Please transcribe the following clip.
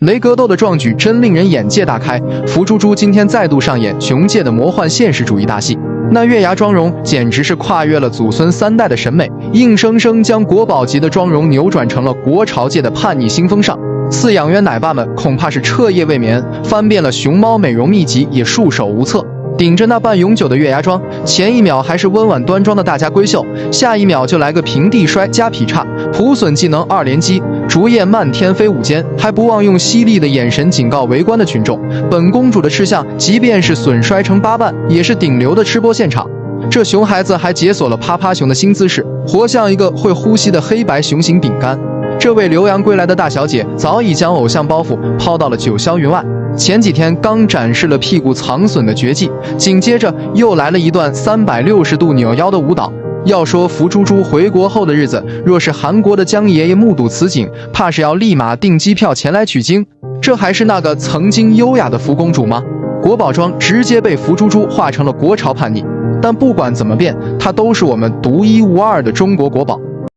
雷格斗的壮举真令人眼界大开，福猪猪今天再度上演熊界的魔幻现实主义大戏。那月牙妆容简直是跨越了祖孙3代的审美，硬生生将国宝级的妆容扭转成了国潮界的叛逆新风尚。饲养员奶爸们恐怕是彻夜未眠，翻遍了熊猫美容秘籍也束手无策。顶着那半永久的月牙妆，前一秒还是温婉端庄的大家闺秀，下一秒就来个平地摔加劈叉，普损技能2连击，竹叶漫天飞舞间，还不忘用犀利的眼神警告围观的群众：本公主的吃相，即便是损摔成8瓣，也是顶流的吃播现场。这熊孩子还解锁了趴趴熊的新姿势，活像一个会呼吸的黑白熊形饼干。这位留洋归来的大小姐早已将偶像包袱抛到了九霄云外。前几天刚展示了屁股藏损的绝技，紧接着又来了一段360度扭腰的舞蹈。要说福猪猪回国后的日子，若是韩国的江爷爷目睹此景，怕是要立马订机票前来取经。这还是那个曾经优雅的福公主吗？国宝妆直接被福猪猪化成了国潮叛逆。但不管怎么变，她都是我们独一无二的中国国宝。